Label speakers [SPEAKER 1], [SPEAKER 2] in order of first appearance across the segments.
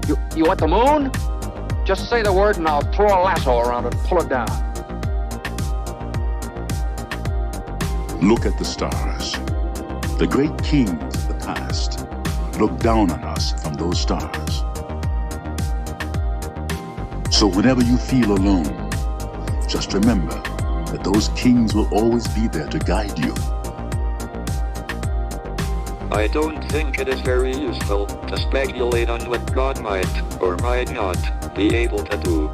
[SPEAKER 1] You want the moon? Just say the word and I'll throw a lasso around it and pull it down.
[SPEAKER 2] Look at the stars. The great kings of the past look down on us from those stars. So whenever you feel alone, just remember that those kings will always be there to guide you.
[SPEAKER 3] I don't think it is very useful to speculate on what God might or might not be able to do.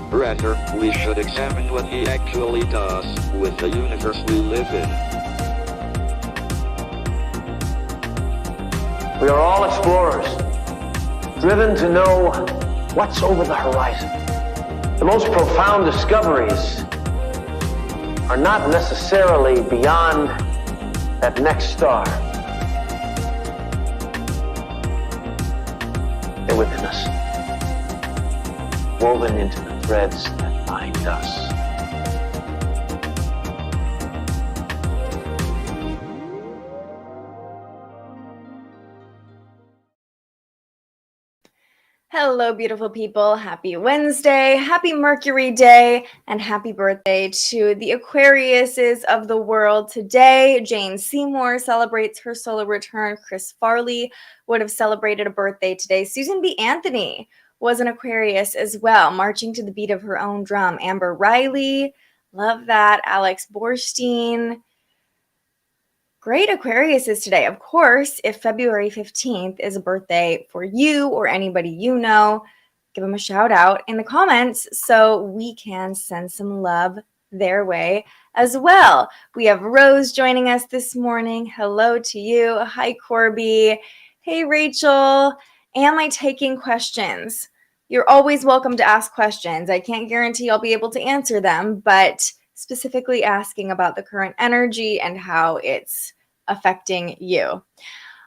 [SPEAKER 3] Rather, we should examine what he actually does with the universe we live in.
[SPEAKER 4] We are all explorers, driven to know what's over the horizon. The most profound discoveries are not necessarily beyond that next star. They're within us, woven into the threads that bind us.
[SPEAKER 5] Hello, beautiful people. Happy Wednesday, happy Mercury Day, and happy birthday to the Aquariuses of the world. Today, Jane Seymour celebrates her solar return. Chris Farley would have celebrated a birthday today. Susan B. Anthony was an Aquarius as well, marching to the beat of her own drum. Amber Riley, love that. Alex Borstein. Great Aquariuses today. Of course, if February 15th is a birthday for you or anybody you know, give them a shout out in the comments so we can send some love their way as well. We have Rose joining us this morning. Hello to you. Hi, Corby. Hey, Rachel. Am I taking questions? You're always welcome to ask questions. I can't guarantee I'll be able to answer them, but specifically asking about the current energy and how it's affecting you.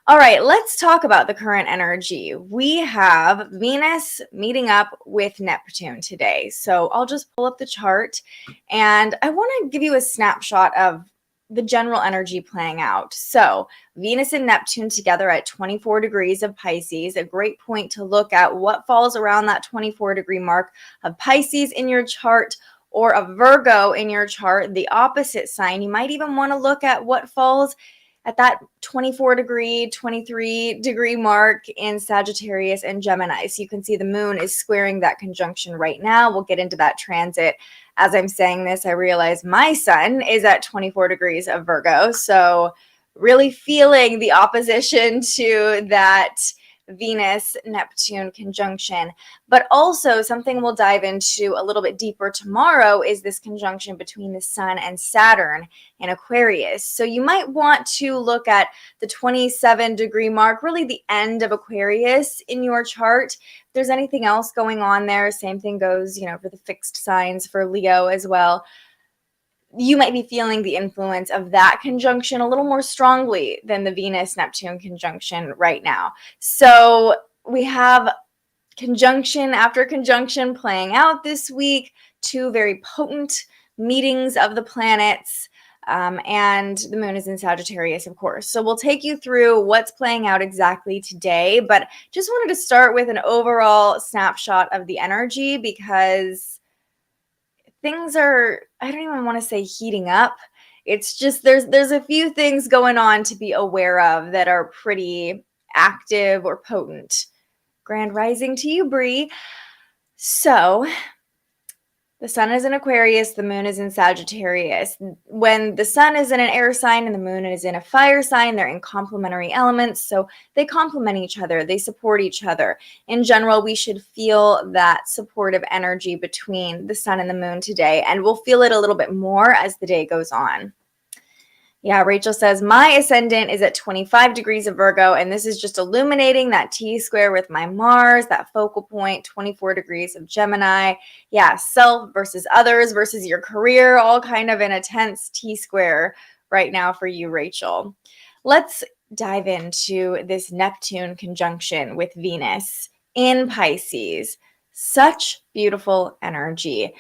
[SPEAKER 5] All right, let's talk about the current energy. We have Venus meeting up with Neptune today. So I'll just pull up the chart and I want to give you a snapshot of the general energy playing out. So Venus and Neptune together at 24 degrees of Pisces, a great point to look at what falls around that 24-degree mark of Pisces in your chart, or a Virgo in your chart, the opposite sign. You might even want to look at what falls at that 24-degree, 23-degree mark in Sagittarius and Gemini. So you can see the moon is squaring that conjunction right now. We'll get into that transit. As I'm saying this, I realize my sun is at 24 degrees of Virgo. So really feeling the opposition to that Venus-Neptune conjunction. But also something we'll dive into a little bit deeper tomorrow is this conjunction between the Sun and Saturn in Aquarius. So you might want to look at the 27-degree mark, really the end of Aquarius in your chart. If there's anything else going on there, same thing goes, for the fixed signs for Leo as well. You might be feeling the influence of that conjunction a little more strongly than the Venus-Neptune conjunction right now. So we have conjunction after conjunction playing out this week, two very potent meetings of the planets, and the moon is in Sagittarius, of course. So we'll take you through what's playing out exactly today, but just wanted to start with an overall snapshot of the energy because things are, I don't even want to say heating up. It's just there's a few things going on to be aware of that are pretty active or potent. Grand rising to you, Bree. So the sun is in Aquarius, the moon is in Sagittarius. When the sun is in an air sign and the moon is in a fire sign, they're in complementary elements, so they complement each other, they support each other. In general, we should feel that supportive energy between the sun and the moon today, and we'll feel it a little bit more as the day goes on. Yeah, Rachel says, my ascendant is at 25 degrees of Virgo, and this is just illuminating that T-square with my Mars, that focal point, 24 degrees of Gemini. Yeah, self versus others versus your career, all kind of in a tense T-square right now for you, Rachel. Let's dive into this Neptune conjunction with Venus in Pisces. Such beautiful energy.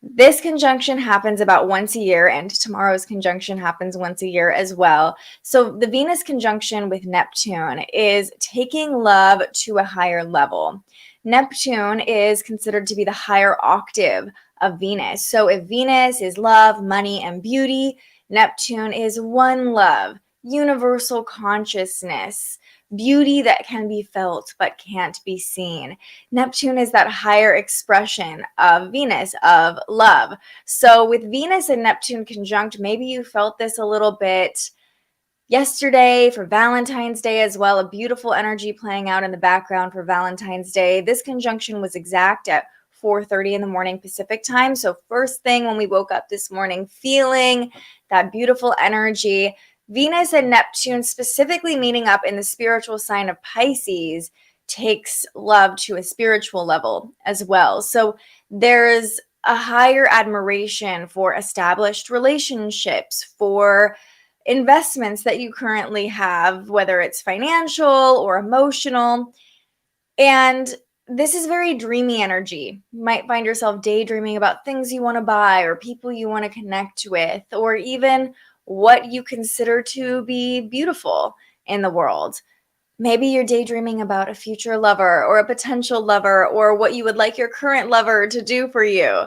[SPEAKER 5] This conjunction happens about once a year, and tomorrow's conjunction happens once a year as well. So the Venus conjunction with Neptune is taking love to a higher level. Neptune is considered to be the higher octave of Venus. So if Venus is love, money, and beauty, Neptune is one love, universal consciousness, beauty that can be felt but can't be seen. Neptune is that higher expression of Venus, of love. So with Venus and Neptune conjunct, maybe you felt this a little bit yesterday for Valentine's Day as well. A beautiful energy playing out in the background for Valentine's Day. This conjunction was exact at 4:30 in the morning Pacific time. So first thing when we woke up this morning, feeling that beautiful energy. Venus and Neptune specifically meeting up in the spiritual sign of Pisces takes love to a spiritual level as well. So there's a higher admiration for established relationships, for investments that you currently have, whether it's financial or emotional. And this is very dreamy energy. You might find yourself daydreaming about things you want to buy or people you want to connect with, or even what you consider to be beautiful in the world. Maybe you're daydreaming about a future lover or a potential lover or what you would like your current lover to do for you.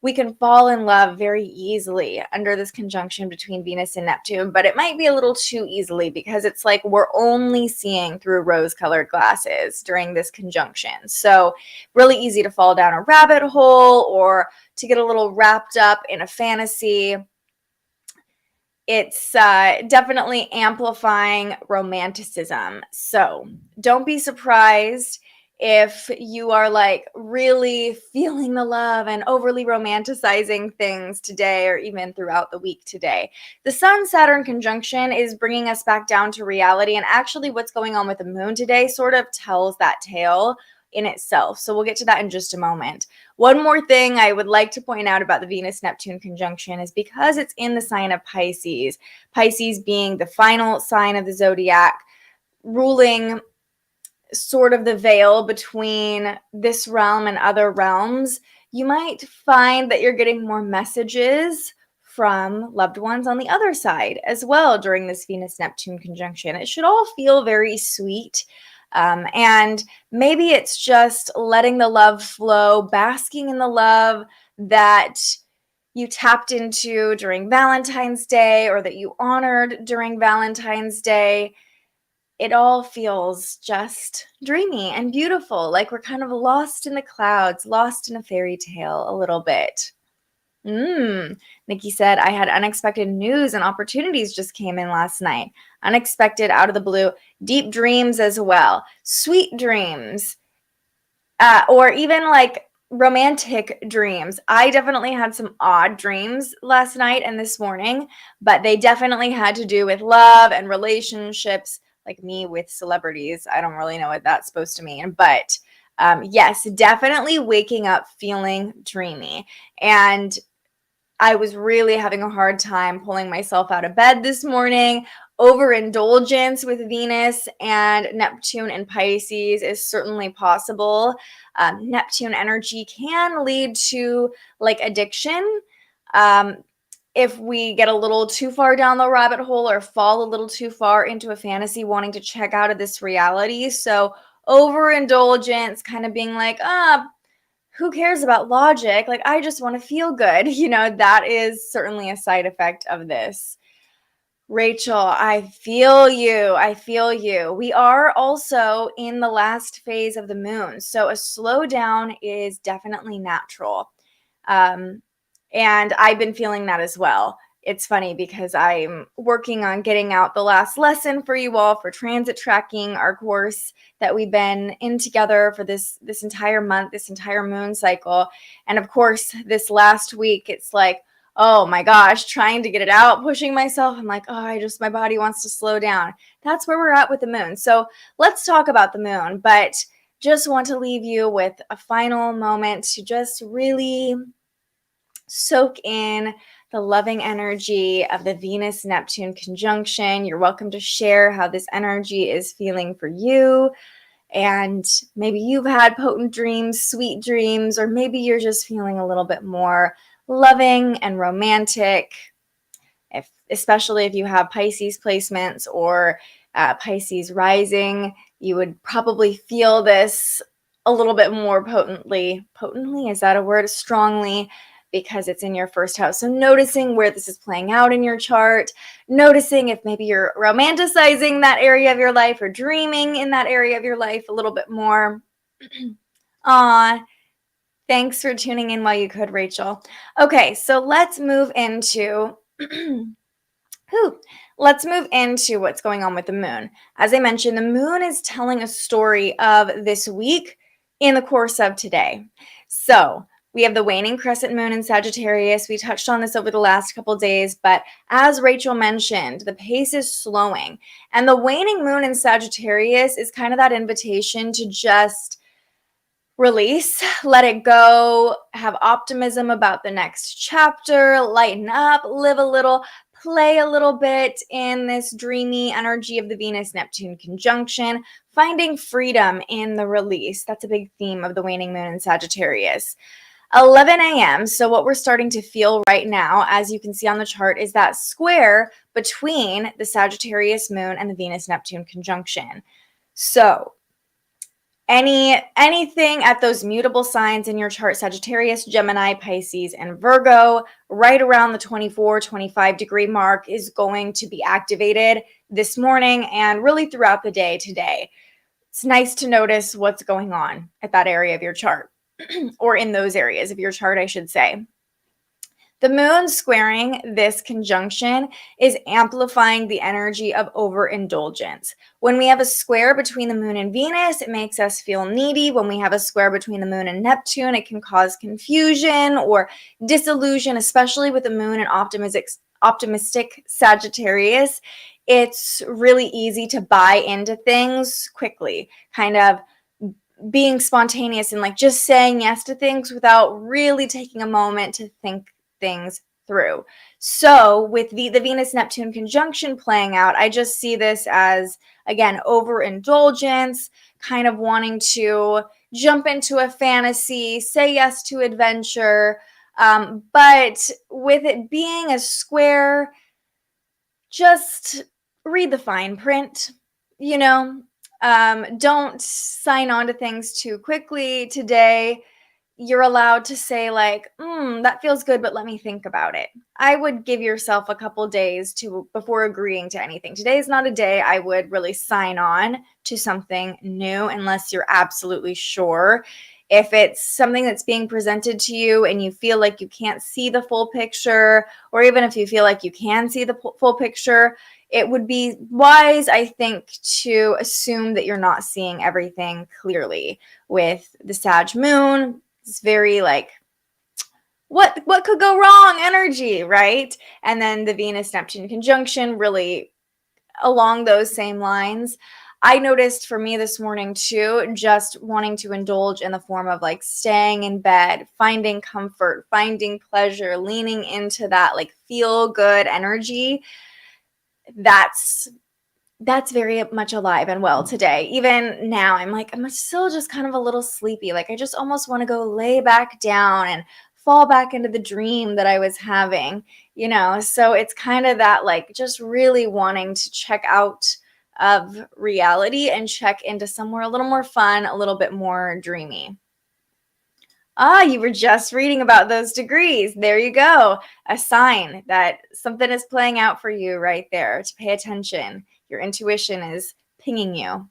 [SPEAKER 5] We can fall in love very easily under this conjunction between Venus and Neptune, but it might be a little too easily because it's like we're only seeing through rose-colored glasses during this conjunction. So really easy to fall down a rabbit hole or to get a little wrapped up in a fantasy. It's definitely amplifying romanticism. So don't be surprised if you are like really feeling the love and overly romanticizing things today or even throughout the week today. The Sun-Saturn conjunction is bringing us back down to reality, and actually what's going on with the moon today sort of tells that tale in itself. So we'll get to that in just a moment. One more thing I would like to point out about the Venus-Neptune conjunction is because it's in the sign of Pisces, Pisces being the final sign of the zodiac, ruling sort of the veil between this realm and other realms, you might find that you're getting more messages from loved ones on the other side as well during this Venus-Neptune conjunction. It should all feel very sweet. And maybe it's just letting the love flow, basking in the love that you tapped into during Valentine's Day or that you honored during Valentine's Day. It all feels just dreamy and beautiful, like we're kind of lost in the clouds, lost in a fairy tale a little bit. Nikki said, I had unexpected news and opportunities just came in last night. Unexpected, out of the blue, deep dreams as well. Sweet dreams, or even like romantic dreams. I definitely had some odd dreams last night and this morning, but they definitely had to do with love and relationships, like me with celebrities. I don't really know what that's supposed to mean, but yes, definitely waking up feeling dreamy. And I was really having a hard time pulling myself out of bed this morning. Overindulgence with Venus and Neptune and Pisces is certainly possible. Neptune energy can lead to like addiction. If we get a little too far down the rabbit hole or fall a little too far into a fantasy wanting to check out of this reality. So overindulgence, kind of being like, who cares about logic? Like, I just want to feel good. You know, that is certainly a side effect of this. Rachel, I feel you. I feel you. We are also in the last phase of the moon. So a slowdown is definitely natural. And I've been feeling that as well. It's funny because I'm working on getting out the last lesson for you all for transit tracking, our course that we've been in together for this entire month, this entire moon cycle. And of course, this last week, it's like, oh my gosh, trying to get it out, pushing myself. I'm like, my body wants to slow down. That's where we're at with the moon. So let's talk about the moon, but just want to leave you with a final moment to just really soak in the loving energy of the Venus-Neptune conjunction. You're welcome to share how this energy is feeling for you. And maybe you've had potent dreams, sweet dreams, or maybe you're just feeling a little bit more loving and romantic. Especially if you have Pisces placements or Pisces rising, you would probably feel this a little bit more potently. Potently, is that a word? Strongly, because it's in your first house. So noticing where this is playing out in your chart, noticing if maybe you're romanticizing that area of your life or dreaming in that area of your life a little bit more. Thanks for tuning in while you could, Rachel. Okay, so let's move into let's move into what's going on with the moon. As I mentioned, the moon is telling a story of this week in the course of today. So we have the waning crescent moon in Sagittarius. We touched on this over the last couple days, but as Rachel mentioned, the pace is slowing. And the waning moon in Sagittarius is kind of that invitation to just release, let it go, have optimism about the next chapter, lighten up, live a little, play a little bit in this dreamy energy of the Venus-Neptune conjunction, finding freedom in the release. That's a big theme of the waning moon in Sagittarius. 11 a.m. So what we're starting to feel right now, as you can see on the chart, is that square between the Sagittarius moon and the Venus-Neptune conjunction. So anything at those mutable signs in your chart, Sagittarius, Gemini, Pisces, and Virgo, right around the 24-25 degree mark is going to be activated this morning and really throughout the day today. It's nice to notice what's going on at that area of your chart, or in those areas of your chart, I should say. The moon squaring this conjunction is amplifying the energy of overindulgence. When we have a square between the moon and Venus, it makes us feel needy. When we have a square between the moon and Neptune, it can cause confusion or disillusion, especially with the moon and optimistic Sagittarius. It's really easy to buy into things quickly, kind of being spontaneous and like just saying yes to things without really taking a moment to think things through. So with the Venus-Neptune conjunction playing out, I just see this as, again, overindulgence, kind of wanting to jump into a fantasy, say yes to adventure. But with it being a square, just read the fine print, don't sign on to things too quickly today. You're allowed to say like, that feels good, but let me think about it. I would give yourself a couple days before agreeing to anything. Today is not a day I would really sign on to something new unless you're absolutely sure. If it's something that's being presented to you and you feel like you can't see the full picture, or even if you feel like you can see the full picture, it would be wise, I think, to assume that you're not seeing everything clearly. With the Sag moon, it's very like, what could go wrong energy, right? And then the Venus-Neptune conjunction, really along those same lines. I noticed for me this morning too, just wanting to indulge in the form of like staying in bed, finding comfort, finding pleasure, leaning into that like feel good energy. That's very much alive and well today. Even now, I'm still just kind of a little sleepy. Like I just almost want to go lay back down and fall back into the dream that I was having, So it's kind of that like just really wanting to check out of reality and check into somewhere a little more fun, a little bit more dreamy. You were just reading about those degrees. There you go. A sign that something is playing out for you right there to pay attention. Your intuition is pinging you.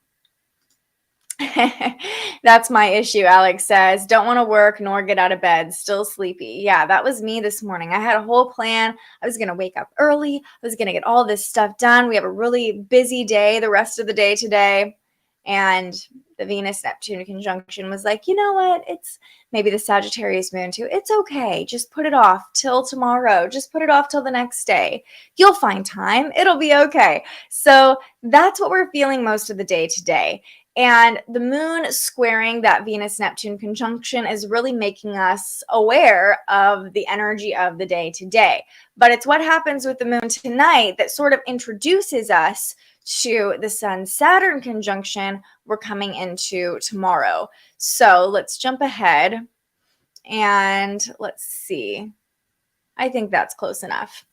[SPEAKER 5] That's my issue, Alex says. Don't want to work nor get out of bed. Still sleepy. Yeah, that was me this morning. I had a whole plan. I was going to wake up early. I was going to get all this stuff done. We have a really busy day the rest of the day today. And the Venus-Neptune conjunction was like, you know what? It's maybe the Sagittarius moon too. It's okay. Just put it off till tomorrow. Just put it off till the next day. You'll find time. It'll be okay. So that's what we're feeling most of the day today. And the moon squaring that Venus-Neptune conjunction is really making us aware of the energy of the day today. But it's what happens with the moon tonight that sort of introduces us to the Sun-Saturn conjunction we're coming into tomorrow. So let's jump ahead and let's see. I think that's close enough.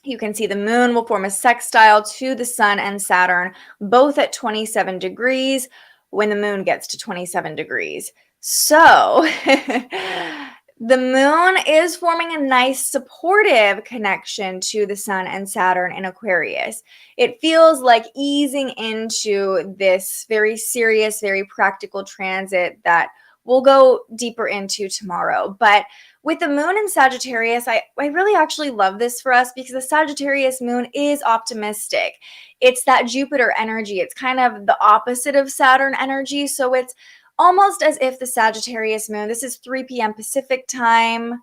[SPEAKER 5] You can see the moon will form a sextile to the sun and Saturn, both at 27 degrees when the moon gets to 27 degrees. So the moon is forming a nice supportive connection to the sun and Saturn in Aquarius. It feels like easing into this very serious, very practical transit that we'll go deeper into tomorrow. But with the moon in Sagittarius, I really actually love this for us because the Sagittarius moon is optimistic. It's that Jupiter energy. It's kind of the opposite of Saturn energy. So it's almost as if the Sagittarius moon, this is 3 p.m. Pacific time,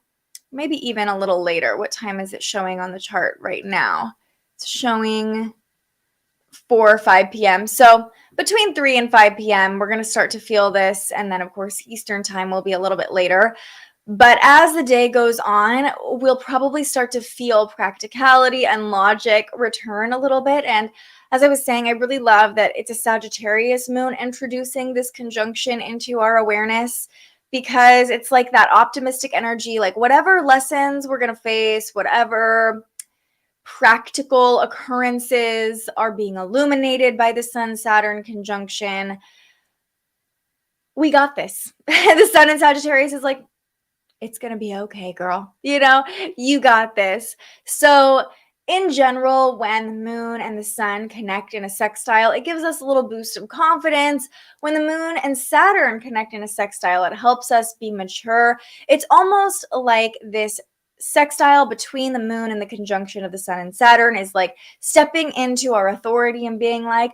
[SPEAKER 5] maybe even a little later. What time is it showing on the chart right now? It's showing 4 or 5 p.m. So between 3 and 5 p.m., we're going to start to feel this. And then, of course, Eastern time will be a little bit later. But as the day goes on, we'll probably start to feel practicality and logic return a little bit. And as I was saying, I really love that it's a Sagittarius moon introducing this conjunction into our awareness, because it's like that optimistic energy, like whatever lessons we're going to face, whatever practical occurrences are being illuminated by the Sun-Saturn conjunction, we got this. The Sun in Sagittarius is like, it's going to be okay, girl. You know, you got this. So in general, when the moon and the sun connect in a sextile, it gives us a little boost of confidence. When the moon and Saturn connect in a sextile, it helps us be mature. It's almost like this sextile between the moon and the conjunction of the sun and Saturn is like stepping into our authority and being like,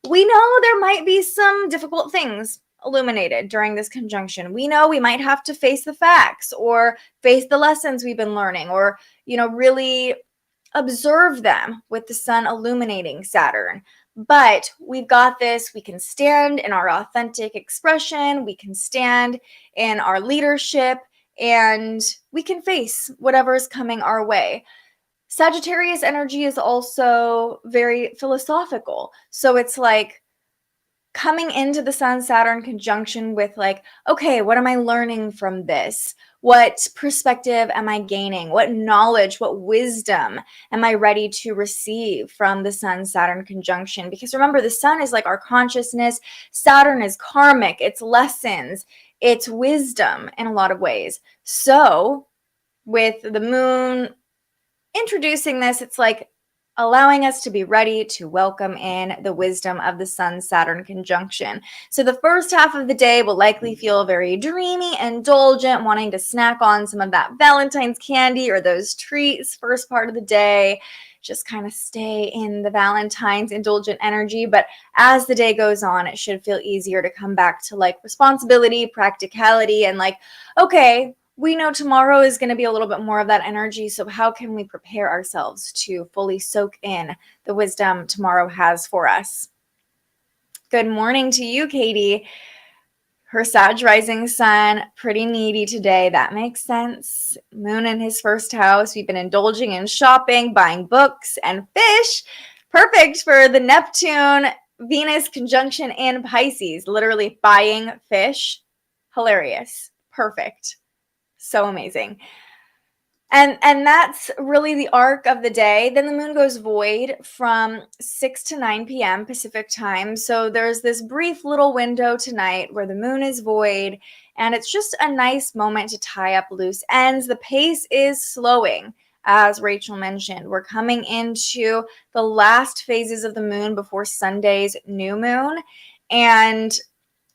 [SPEAKER 5] we know there might be some difficult things illuminated during this conjunction. We know we might have to face the facts or face the lessons we've been learning, or, you know, really observe them with the sun illuminating Saturn. But we've got this. We can stand in our authentic expression. We can stand in our leadership, and we can face whatever is coming our way. Sagittarius energy is also very philosophical. So it's like coming into the Sun-Saturn conjunction with like, okay, what am I learning from this? What perspective am I gaining? What knowledge, what wisdom am I ready to receive from the Sun-Saturn conjunction? Because remember, the sun is like our consciousness. Saturn is karmic. It's lessons. It's wisdom in a lot of ways. So with the moon introducing this, it's like allowing us to be ready to welcome in the wisdom of the Sun-Saturn conjunction. So the first half of the day will likely feel very dreamy, indulgent, wanting to snack on some of that Valentine's candy or those treats. First part of the day, just kind of stay in the Valentine's indulgent energy. But as the day goes on, it should feel easier to come back to like responsibility, practicality, and like, okay, we know tomorrow is going to be a little bit more of that energy. So how can we prepare ourselves to fully soak in the wisdom tomorrow has for us? Good morning to you, Katie. Her Sag rising sun, pretty needy today. That makes sense. Moon in his first house. We've been indulging in shopping, buying books and fish. Perfect for the Neptune Venus conjunction in Pisces. Literally buying fish. Hilarious. Perfect. So amazing. And that's really the arc of the day. Then the moon goes void from 6 to 9 p.m. Pacific time. So there's this brief little window tonight where the moon is void, and it's just a nice moment to tie up loose ends. The pace is slowing, as Rachel mentioned. We're coming into the last phases of the moon before Sunday's new moon, and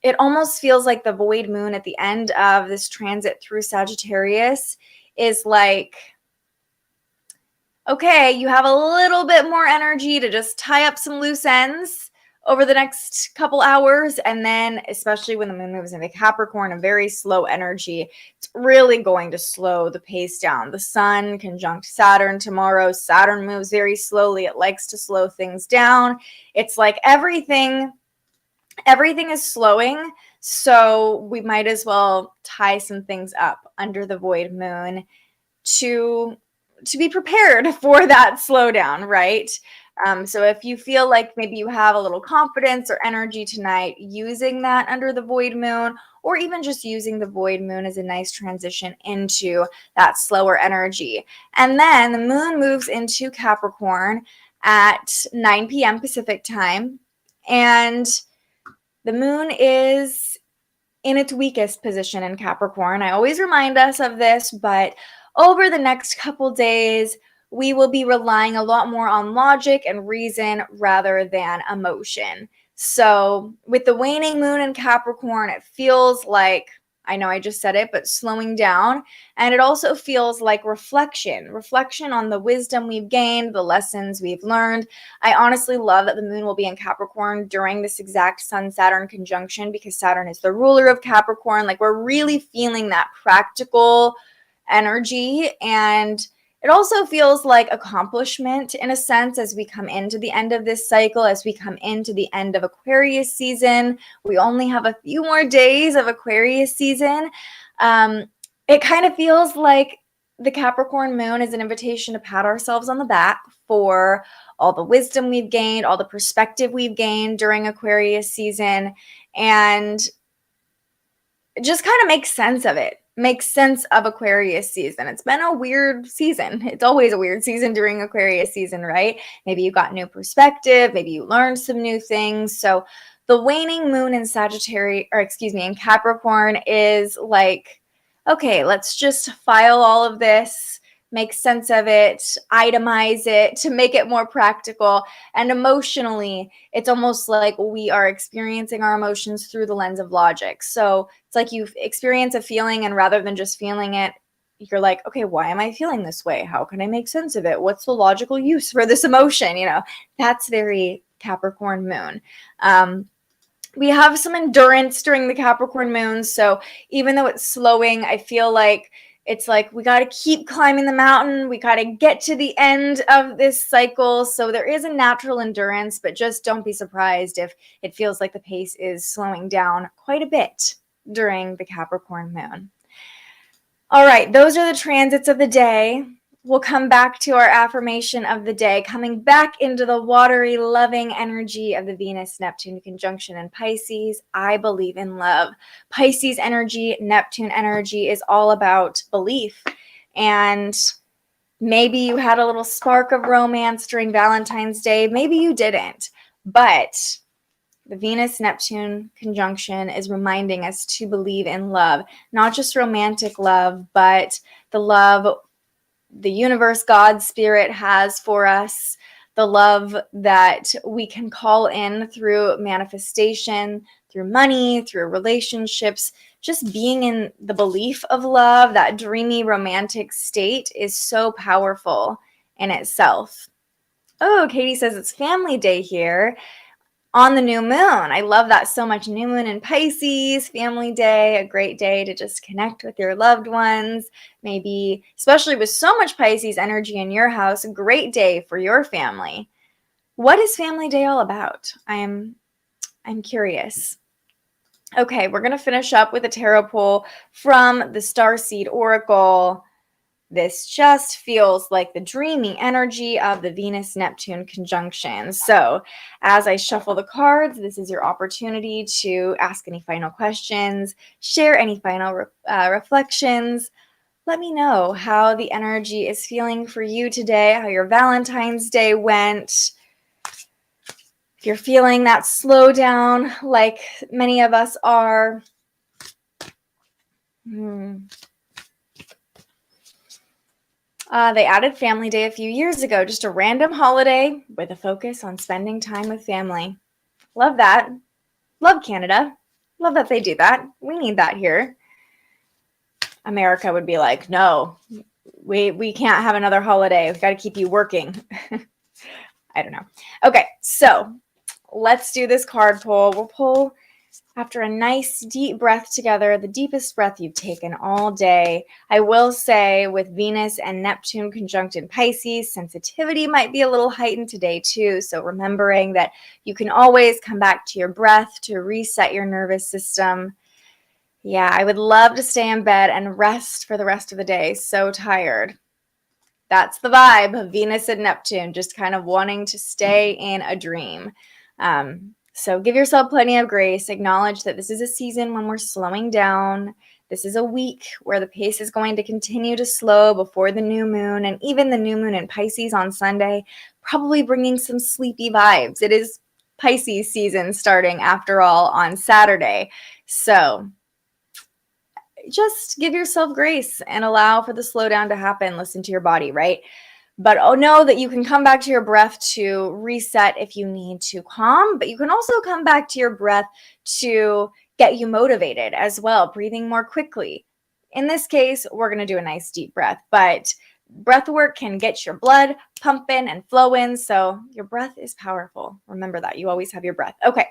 [SPEAKER 5] it almost feels like the void moon at the end of this transit through Sagittarius is like, okay, you have a little bit more energy to just tie up some loose ends over the next couple hours. And then, especially when the moon moves into Capricorn, a very slow energy, it's really going to slow the pace down. The sun conjunct Saturn tomorrow. Saturn moves very slowly. It likes to slow things down. It's like everything is slowing, so we might as well tie some things up under the void moon to be prepared for that slowdown, right? So if you feel like maybe you have a little confidence or energy tonight, using that under the void moon, or even just using the void moon as a nice transition into that slower energy. And then the moon moves into Capricorn at 9 p.m. Pacific time. And the moon is in its weakest position in Capricorn. I always remind us of this, but over the next couple days, we will be relying a lot more on logic and reason rather than emotion. So with the waning moon in Capricorn, it feels like, I know I just said it, but slowing down. And it also feels like reflection on the wisdom we've gained, the lessons we've learned. I honestly love that the moon will be in Capricorn during this exact Sun-Saturn conjunction, because Saturn is the ruler of Capricorn. Like, we're really feeling that practical energy, and it also feels like accomplishment in a sense as we come into the end of this cycle, as we come into the end of Aquarius season. We only have a few more days of Aquarius season. It kind of feels like the Capricorn moon is an invitation to pat ourselves on the back for all the wisdom we've gained, all the perspective we've gained during Aquarius season, and just kind of make sense of it. Make sense of Aquarius season. It's been a weird season. It's always a weird season during Aquarius season, right? Maybe you got new perspective. Maybe you learned some new things. So the waning moon in Sagittarius, or excuse me, in Capricorn is like, okay, let's just file all of this, make sense of it, itemize it to make it more practical. And emotionally, it's almost like we are experiencing our emotions through the lens of logic. So it's like you experience a feeling, and rather than just feeling it, you're like, okay, why am I feeling this way? How can I make sense of it? What's the logical use for this emotion? You know, that's very Capricorn moon. We have some endurance during the Capricorn moon. So even though it's slowing, I feel like it's like we got to keep climbing the mountain. We got to get to the end of this cycle. So there is a natural endurance, but just don't be surprised if it feels like the pace is slowing down quite a bit during the Capricorn moon. All right, those are the transits of the day. We'll come back to our affirmation of the day, coming back into the watery, loving energy of the Venus-Neptune conjunction in Pisces. I believe in love. Pisces energy, Neptune energy is all about belief. And maybe you had a little spark of romance during Valentine's Day. Maybe you didn't. But the Venus-Neptune conjunction is reminding us to believe in love. Not just romantic love, but the love the universe, God, spirit has for us, the love that we can call in through manifestation, through money, through relationships. Just being in the belief of love, that dreamy romantic state, is so powerful in itself. Oh, Katie says it's family day here on the new moon. I love that so much. New moon in Pisces, family day, a great day to just connect with your loved ones. Maybe, especially with so much Pisces energy in your house, a great day for your family. What is family day all about? I'm curious. Okay, we're going to finish up with a tarot pull from the Starseed Oracle. This just feels like the dreamy energy of the Venus-Neptune conjunction. So as I shuffle the cards, this is your opportunity to ask any final questions, share any final reflections. Let me know how the energy is feeling for you today, how your Valentine's Day went. If you're feeling that slowdown like many of us are. They added Family Day a few years ago, just a random holiday with a focus on spending time with family. Love that. Love Canada. Love that they do that. We need that here. America would be like, no, we can't have another holiday. We've got to keep you working. I don't know. Okay, so let's do this card pull. We'll pull after a nice deep breath together, the deepest breath you've taken all day. I will say with Venus and Neptune conjunct in Pisces, sensitivity might be a little heightened today too. So remembering that you can always come back to your breath to reset your nervous system. Yeah, I would love to stay in bed and rest for the rest of the day. So tired. That's the vibe of Venus and Neptune, just kind of wanting to stay in a dream. So give yourself plenty of grace. Acknowledge that this is a season when we're slowing down. This is a week where the pace is going to continue to slow before the new moon, and even the new moon in Pisces on Sunday, probably bringing some sleepy vibes. It is Pisces season starting, after all, on Saturday. So just give yourself grace and allow for the slowdown to happen. Listen to your body, right? But know that you can come back to your breath to reset if you need to calm, but you can also come back to your breath to get you motivated as well, breathing more quickly. In this case, we're going to do a nice deep breath, but breath work can get your blood pumping and flowing, so your breath is powerful. Remember that. You always have your breath. Okay.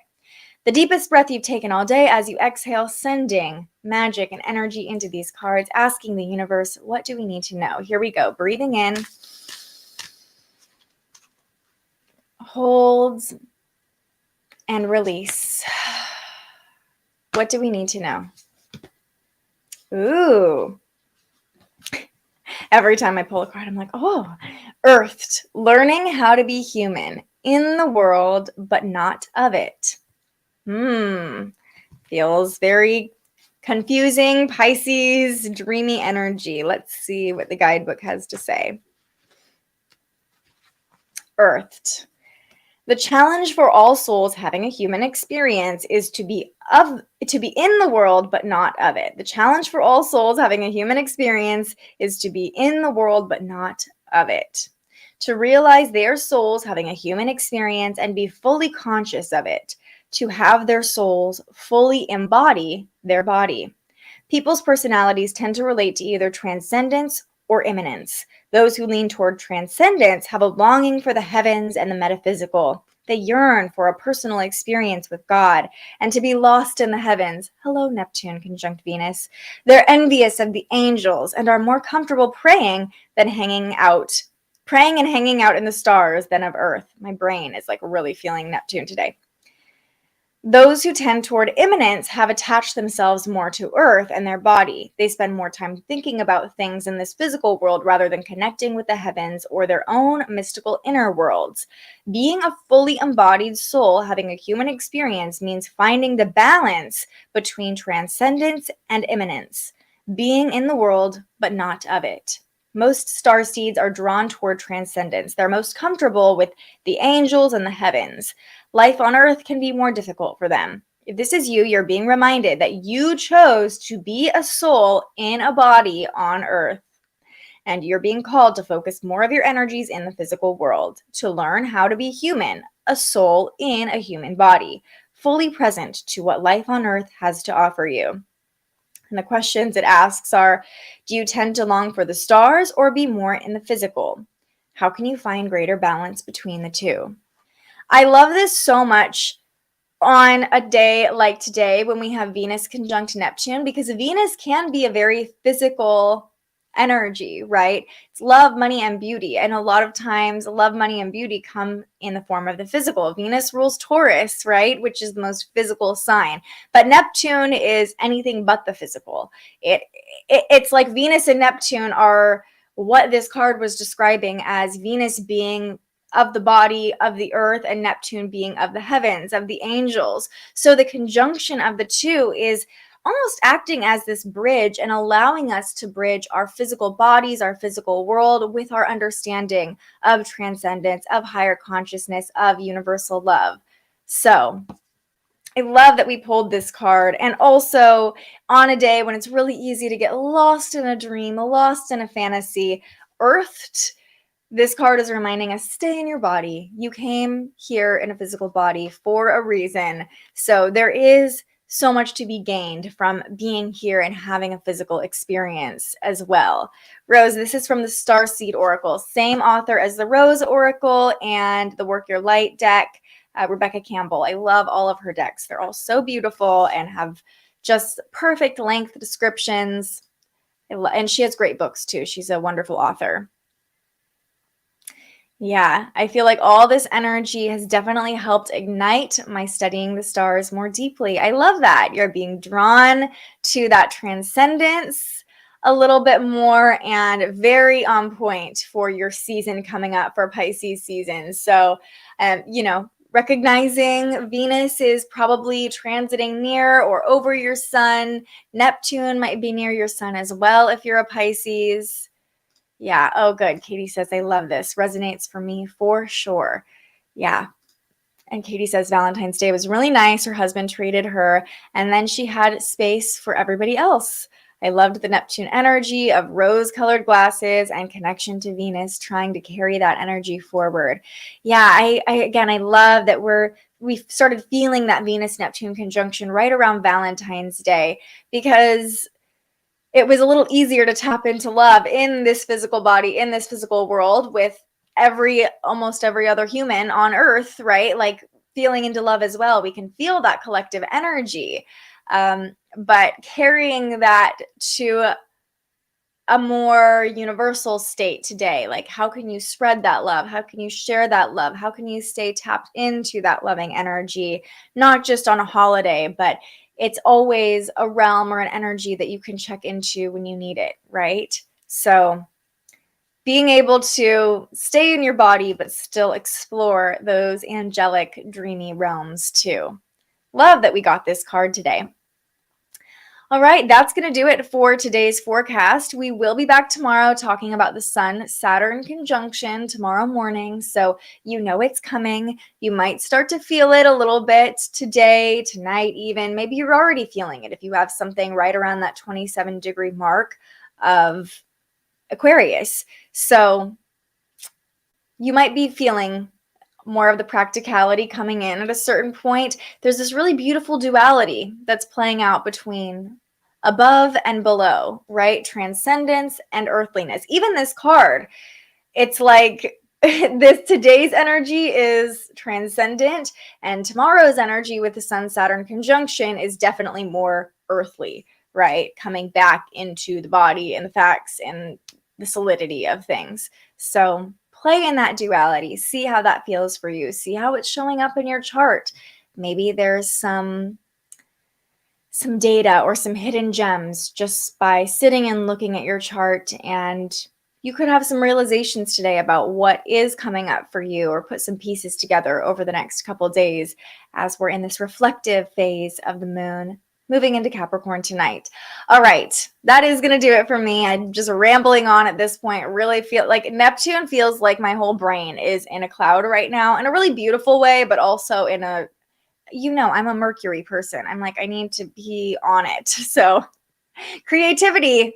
[SPEAKER 5] The deepest breath you've taken all day, as you exhale, sending magic and energy into these cards, asking the universe, what do we need to know? Here we go. Breathing in. Holds and release. What do we need to know? Ooh. Every time I pull a card, I'm like, oh, earthed, learning how to be human in the world, but not of it. Feels very confusing. Pisces, dreamy energy. Let's see what the guidebook has to say. Earthed. The challenge for all souls having a human experience is to be in the world, but not of it. The challenge for all souls having a human experience is to be in the world, but not of it. To realize they are souls having a human experience and be fully conscious of it. To have their souls fully embody their body. People's personalities tend to relate to either transcendence or immanence. Those who lean toward transcendence have a longing for the heavens and the metaphysical. They yearn for a personal experience with God and to be lost in the heavens. Hello, Neptune, conjunct Venus. They're envious of the angels and are more comfortable praying and hanging out in the stars than of Earth. My brain is like really feeling Neptune today. Those who tend toward immanence have attached themselves more to Earth and their body. They spend more time thinking about things in this physical world rather than connecting with the heavens or their own mystical inner worlds. Being a fully embodied soul having a human experience means finding the balance between transcendence and immanence. Being in the world, but not of it. Most starseeds are drawn toward transcendence. They're most comfortable with the angels and the heavens. Life on Earth can be more difficult for them. If this is you, you're being reminded that you chose to be a soul in a body on Earth. And you're being called to focus more of your energies in the physical world, to learn how to be human, a soul in a human body, fully present to what life on Earth has to offer you. And the questions it asks are, do you tend to long for the stars or be more in the physical? How can you find greater balance between the two? I love this so much on a day like today when we have Venus conjunct Neptune, because Venus can be a very physical energy, right? It's love, money, and beauty. And a lot of times love, money, and beauty come in the form of the physical. Venus rules Taurus, right? Which is the most physical sign. But Neptune is anything but the physical. It's like Venus and Neptune are what this card was describing as Venus being of the body of the earth and Neptune being of the heavens, of the angels. So the conjunction of the two is almost acting as this bridge and allowing us to bridge our physical bodies, our physical world with our understanding of transcendence, of higher consciousness, of universal love. So I love that we pulled this card. And also on a day when it's really easy to get lost in a dream, lost in a fantasy, earthed, this card is reminding us, stay in your body. You came here in a physical body for a reason. So there is so much to be gained from being here and having a physical experience as well. Rose, this is from the Starseed Oracle, same author as the Rose Oracle and the Work Your Light deck, Rebecca Campbell. I love all of her decks. They're all so beautiful and have just perfect length descriptions. And she has great books too. She's a wonderful author. Yeah, I feel like all this energy has definitely helped ignite my studying the stars more deeply. I love that. You're being drawn to that transcendence. a little bit more and very on point for your season coming up for Pisces season. So, recognizing Venus is probably transiting near or over your sun. Neptune might be near your sun as well if you're a Pisces. Yeah. Oh, good. Katie says, I love this. Resonates for me for sure. Yeah. And Katie says Valentine's Day was really nice. Her husband treated her, and then she had space for everybody else. I loved the Neptune energy of rose-colored glasses and connection to Venus, trying to carry that energy forward. Yeah, I love that we've started feeling that Venus-Neptune conjunction right around Valentine's Day, because it was a little easier to tap into love in this physical body, in this physical world, with almost every other human on earth, right? Like feeling into love as well. We can feel that collective energy. But carrying that to a more universal state today, like how can you spread that love? How can you share that love? How can you stay tapped into that loving energy, not just on a holiday, but it's always a realm or an energy that you can check into when you need it, right? So being able to stay in your body, but still explore those angelic, dreamy realms too. Love that we got this card today. All right, that's going to do it for today's forecast. We will be back tomorrow talking about the Sun-Saturn conjunction tomorrow morning, so you know it's coming. You might start to feel it a little bit today, tonight even. Maybe you're already feeling it if you have something right around that 27-degree mark of Aquarius. So you might be feeling more of the practicality coming in at a certain point. There's this really beautiful duality that's playing out between above and below, right? Transcendence and earthliness. Even this card, it's like today's energy is transcendent, and tomorrow's energy with the Sun-Saturn conjunction is definitely more earthly, right? Coming back into the body and the facts and the solidity of things. So play in that duality. See how that feels for you. See how it's showing up in your chart. Maybe there's some data or some hidden gems just by sitting and looking at your chart, and you could have some realizations today about what is coming up for you, or put some pieces together over the next couple days as we're in this reflective phase of the moon moving into Capricorn tonight. All right, that is going to do it for me. I'm just rambling on at this point. I really feel like Neptune feels like my whole brain is in a cloud right now, in a really beautiful way, but also in a, I'm a Mercury person. I'm like, I need to be on it. So creativity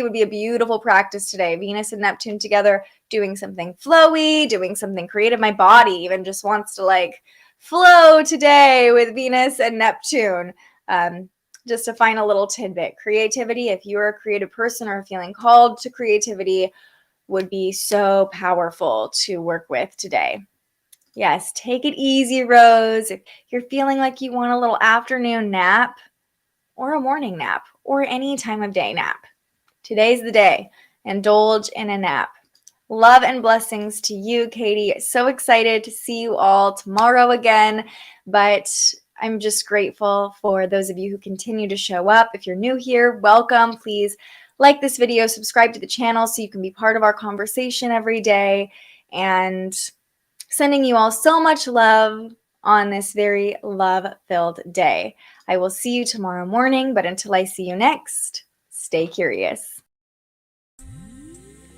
[SPEAKER 5] would be a beautiful practice today. Venus and Neptune together, doing something flowy, doing something creative. My body even just wants to like flow today with Venus and Neptune. Just to find a little tidbit, creativity, if you're a creative person or feeling called to creativity, would be so powerful to work with today. Yes, take it easy, Rose. If you're feeling like you want a little afternoon nap or a morning nap or any time of day nap, today's the day. Indulge in a nap. Love and blessings to you, Katie. So excited to see you all tomorrow again, but I'm just grateful for those of you who continue to show up. If you're new here, welcome. Please like this video, subscribe to the channel so you can be part of our conversation every day, and sending you all so much love on this very love-filled day. I will see you tomorrow morning, but until I see you next, stay curious.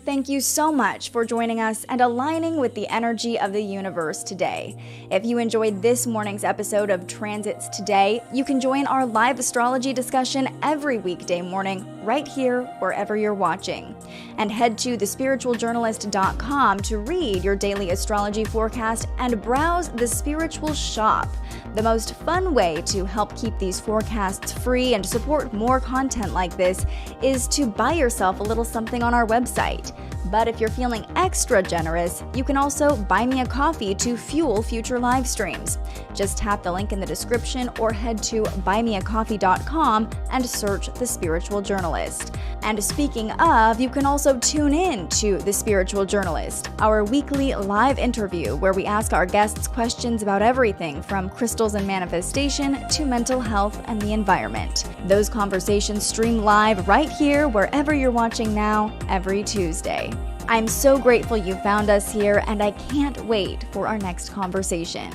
[SPEAKER 5] Thank you so much for joining us and aligning with the energy of the universe today. If you enjoyed this morning's episode of Transits Today, you can join our live astrology discussion every weekday morning right here wherever you're watching. And head to thespiritualjournalist.com to read your daily astrology forecast and browse the Spiritual Shop. The most fun way to help keep these forecasts free and support more content like this is to buy yourself a little something on our website. But if you're feeling extra generous, you can also buy me a coffee to fuel future live streams. Just tap the link in the description or head to buymeacoffee.com and search The Spiritual Journalist. And speaking of, you can also tune in to The Spiritual Journalist, our weekly live interview where we ask our guests questions about everything from crystals and manifestation to mental health and the environment. Those conversations stream live right here wherever you're watching now every Tuesday. I'm so grateful you found us here, and I can't wait for our next conversation.